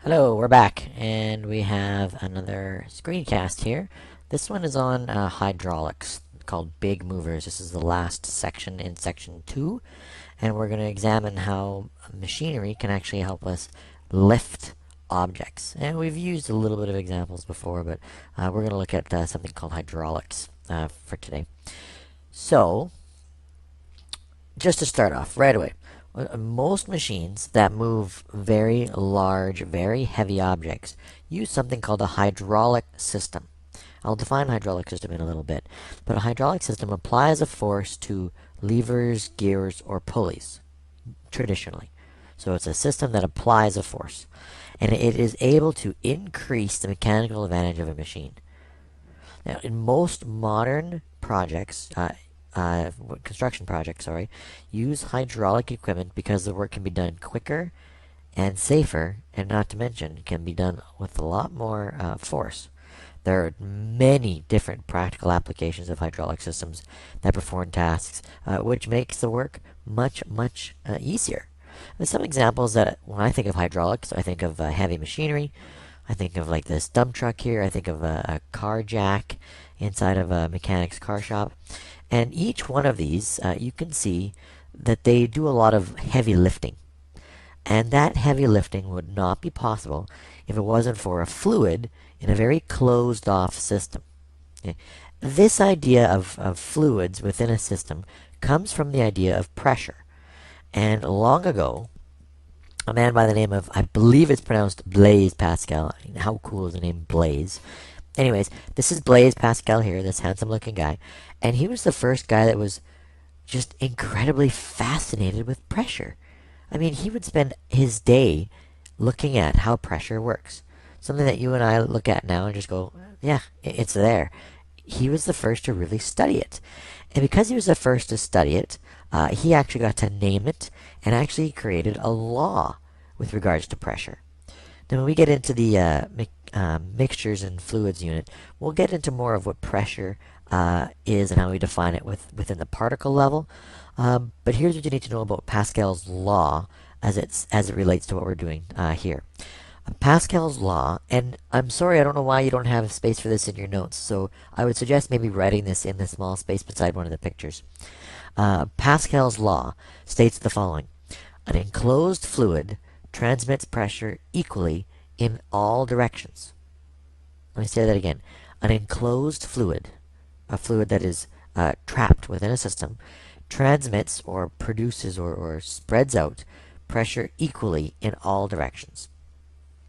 Hello, we're back, and we have another screencast here. This one is on hydraulics, called big movers. This is the last section in section 2, and we're going to examine how machinery can actually help us lift objects. And we've used a little bit of examples before, but we're going to look at something called hydraulics for today. So, just to start off right away, most machines that move very large, very heavy objects use something called a hydraulic system. I'll define hydraulic system in a little bit, but a hydraulic system applies a force to levers, gears, or pulleys, traditionally. So it's a system that applies a force, and it is able to increase the mechanical advantage of a machine. Now, in most modern projects, construction projects, use hydraulic equipment because the work can be done quicker and safer, and not to mention, can be done with a lot more force. There are many different practical applications of hydraulic systems that perform tasks, which makes the work much easier. There's some examples that when I think of hydraulics, I think of heavy machinery. I think of like this dump truck here. I think of a car jack inside of a mechanic's car shop. And each one of these, you can see that they do a lot of heavy lifting. And that heavy lifting would not be possible if it wasn't for a fluid in a very closed off system. Okay. This idea of fluids within a system comes from the idea of pressure. And long ago, a man by the name of, I believe it's pronounced Blaise Pascal. I mean, how cool is the name Blaise? Anyways, this is Blaise Pascal here, this handsome looking guy. And he was the first guy that was just incredibly fascinated with pressure. I mean, he would spend his day looking at how pressure works. Something that you and I look at now and just go, yeah, it's there. He was the first to really study it. And because he was the first to study it, he actually got to name it and actually created a law with regards to pressure. Now, when we get into the mixtures and fluids unit, we'll get into more of what pressure is and how we define it within the particle level. But here's what you need to know about Pascal's law as it relates to what we're doing here. Pascal's law, and I'm sorry, I don't know why you don't have space for this in your notes, so I would suggest maybe writing this in the small space beside one of the pictures. Pascal's law states the following: an enclosed fluid transmits pressure equally in all directions. Let me say that again. An enclosed fluid, a fluid that is trapped within a system, transmits or produces or spreads out pressure equally in all directions.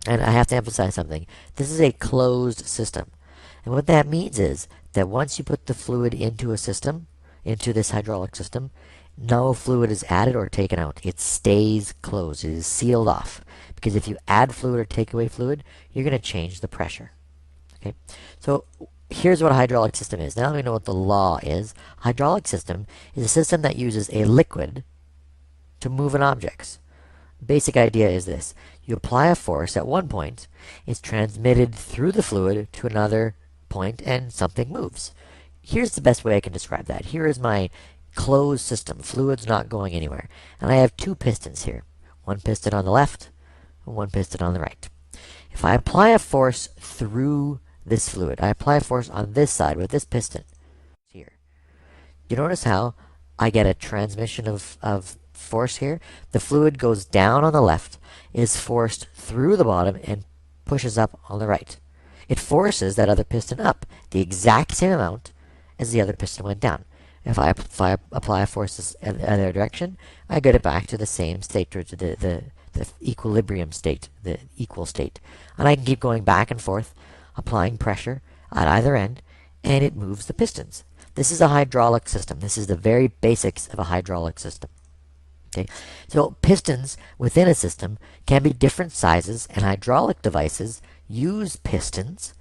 And I have to emphasize something. This is a closed system. And what that means is that once you put the fluid into a system, into this hydraulic system, no fluid is added or taken out. It stays closed. It is sealed off. Because if you add fluid or take away fluid, you're going to change the pressure. Okay? So here's what a hydraulic system is. Now that we know what the law is, hydraulic system is a system that uses a liquid to move an object. Basic idea is this: you apply a force at one point, it's transmitted through the fluid to another point, and something moves. Here's the best way I can describe that. Here is my closed system, fluid's not going anywhere, and I have two pistons here, one piston on the left and one piston on the right. If I apply a force through this fluid, I apply a force on this side with this piston here, you notice how I get a transmission of force here. The fluid goes down on the left, is forced through the bottom, and pushes up on the right. It forces that other piston up the exact same amount as the other piston went down. If I apply a force in the other direction, I get it back to the same state, to the equilibrium state, the equal state. And I can keep going back and forth, applying pressure at either end, and it moves the pistons. This is a hydraulic system. This is the very basics of a hydraulic system. Okay, so pistons within a system can be different sizes, and hydraulic devices use pistons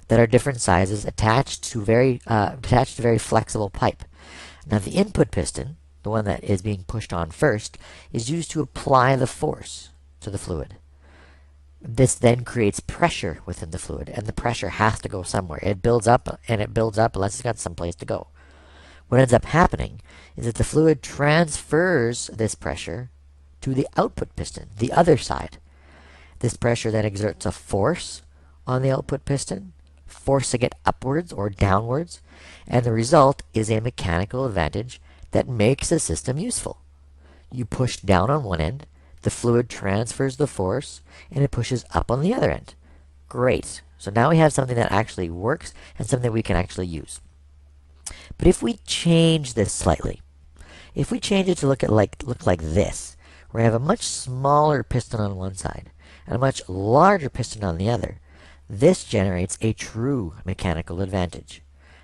that are different sizes attached to very flexible pipe. Now, the input piston, the one that is being pushed on first, is used to apply the force to the fluid. This then creates pressure within the fluid, and the pressure has to go somewhere. It builds up and it builds up unless it's got someplace to go. What ends up happening is that the fluid transfers this pressure to the output piston, the other side. This pressure then exerts a force on the output piston, forcing it upwards or downwards, and the result is a mechanical advantage that makes the system useful. You push down on one end, the fluid transfers the force, and it pushes up on the other end. Great. So now we have something that actually works and something we can actually use. But if we change this slightly, if we change it to look like this, where we have a much smaller piston on one side and a much larger piston on the other, this generates a true mechanical advantage.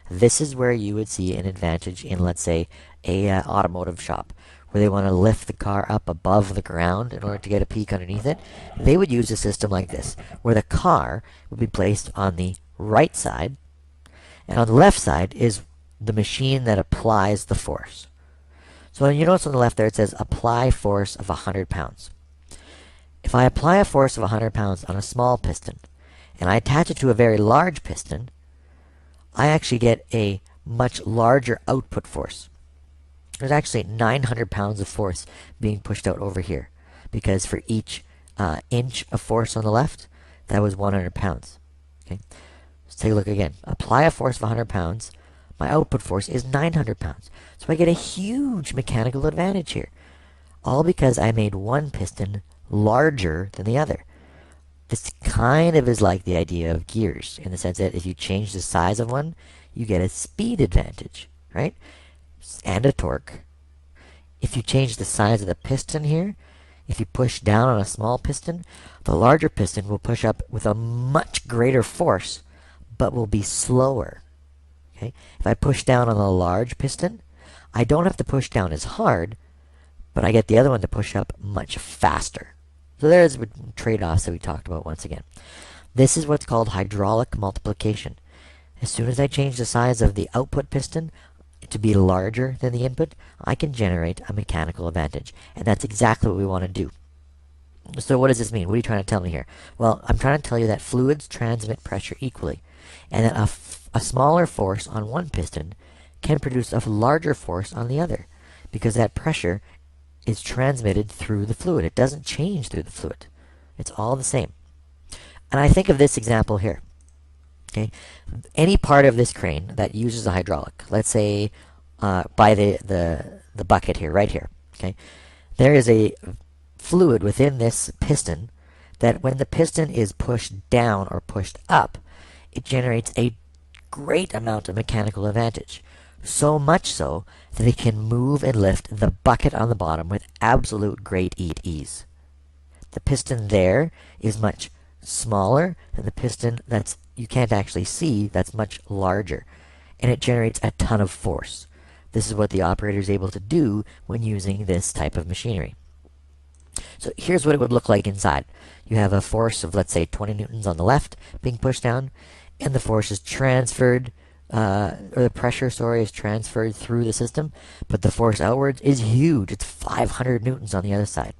This is where you would see an advantage in, let's say, a automotive shop, where they want to lift the car up above the ground in order to get a peek underneath it. They would use a system like this, where the car would be placed on the right side, and on the left side is the machine that applies the force. So you notice on the left there it says apply force of 100 pounds. If I apply a force of 100 pounds on a small piston, and I attach it to a very large piston, I actually get a much larger output force. There's actually 900 pounds of force being pushed out over here, because for each inch of force on the left, that was 100 pounds. Okay, let's take a look again. Apply a force of 100 pounds. My output force is 900 pounds. So I get a huge mechanical advantage here, all because I made one piston larger than the other. This kind of is like the idea of gears, in the sense that if you change the size of one, you get a speed advantage, right? And a torque. If you change the size of the piston here, if you push down on a small piston, the larger piston will push up with a much greater force, but will be slower. Okay? If I push down on a large piston, I don't have to push down as hard, but I get the other one to push up much faster. So there's the trade-offs that we talked about once again. This is what's called hydraulic multiplication. As soon as I change the size of the output piston to be larger than the input, I can generate a mechanical advantage. And that's exactly what we want to do. So what does this mean? What are you trying to tell me here? Well, I'm trying to tell you that fluids transmit pressure equally, and that a smaller force on one piston can produce a larger force on the other, because that pressure is transmitted through the fluid. It doesn't change through the fluid. It's all the same. And I think of this example here. Okay, any part of this crane that uses a hydraulic, let's say by the bucket here, right here. Okay, there is a fluid within this piston that when the piston is pushed down or pushed up, it generates a great amount of mechanical advantage. So much so that it can move and lift the bucket on the bottom with absolute great ease. The piston there is much smaller than the piston that's you can't actually see, that's much larger, and it generates a ton of force. This is what the operator is able to do when using this type of machinery. So here's what it would look like inside. You have a force of, let's say, 20 newtons on the left being pushed down, and the force is transferred, or the pressure, sorry, is transferred through the system, but the force outwards is huge. It's 500 newtons on the other side.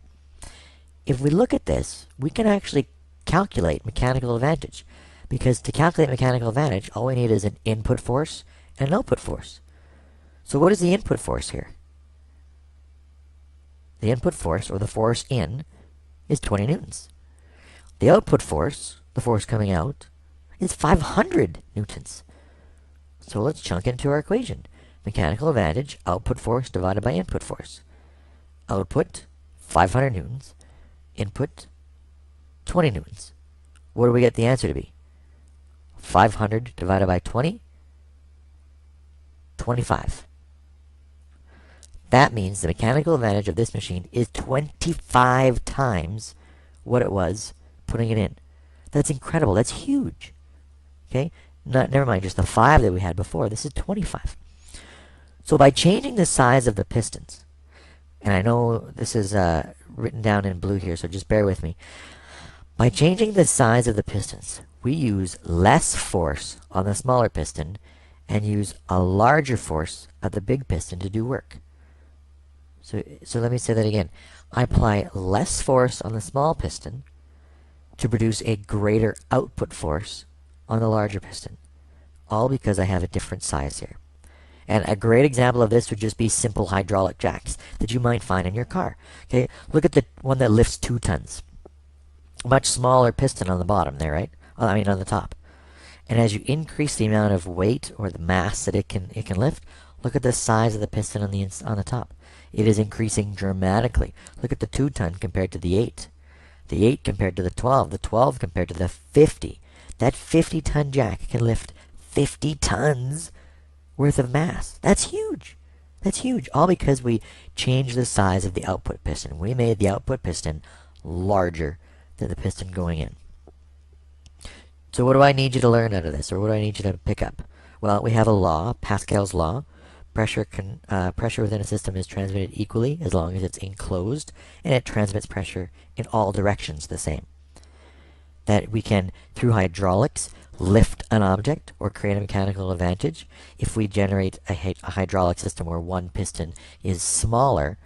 If we look at this, we can actually calculate mechanical advantage, because to calculate mechanical advantage, all we need is an input force and an output force. So what is the input force here? The input force, or the force in, is 20 newtons. The output force, the force coming out, is 500 newtons. So let's chunk into our equation. Mechanical advantage, output force divided by input force. Output, 500 newtons. Input, 20 newtons. What do we get the answer to be? 500 divided by 20? 25. That means the mechanical advantage of this machine is 25 times what it was putting it in. That's incredible. That's huge. Okay? Never mind just the 5 that we had before. This is 25. So by changing the size of the pistons, and I know this is written down in blue here, so just bear with me. By changing the size of the pistons, we use less force on the smaller piston and use a larger force at the big piston to do work. So let me say that again. I apply less force on the small piston to produce a greater output force on the larger piston, all because I have a different size here. And a great example of this would just be simple hydraulic jacks that you might find in your car. Okay, look at the one that lifts 2 tons. much smaller piston on the bottom there, right? I mean on the top. And as you increase the amount of weight or the mass that it can lift, look at the size of the piston on the top. It is increasing dramatically. Look at the 2-ton compared to the 8. The 8 compared to the 12. The 12 compared to the 50. That 50-ton jack can lift 50 tons worth of mass. That's huge. That's huge. All because we changed the size of the output piston. We made the output piston larger than the piston going in. So what do I need you to learn out of this, or what do I need you to pick up? Well, we have a law, Pascal's law. Pressure within a system is transmitted equally as long as it's enclosed, and it transmits pressure in all directions the same. That we can, through hydraulics, lift an object or create a mechanical advantage if we generate a hydraulic system where one piston is smaller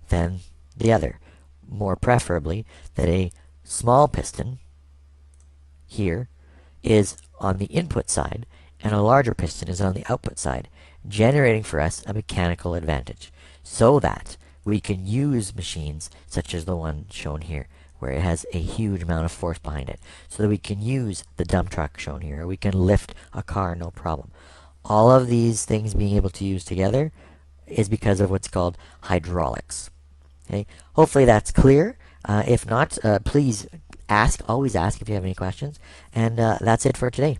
than the other. More preferably, that a small piston here is on the input side and a larger piston is on the output side, generating for us a mechanical advantage so that we can use machines such as the one shown here, where it has a huge amount of force behind it, so that we can use the dump truck shown here, or we can lift a car no problem. All of these things being able to use together is because of what's called hydraulics. Okay? Hopefully that's clear. If not, please always ask if you have any questions. And that's it for today.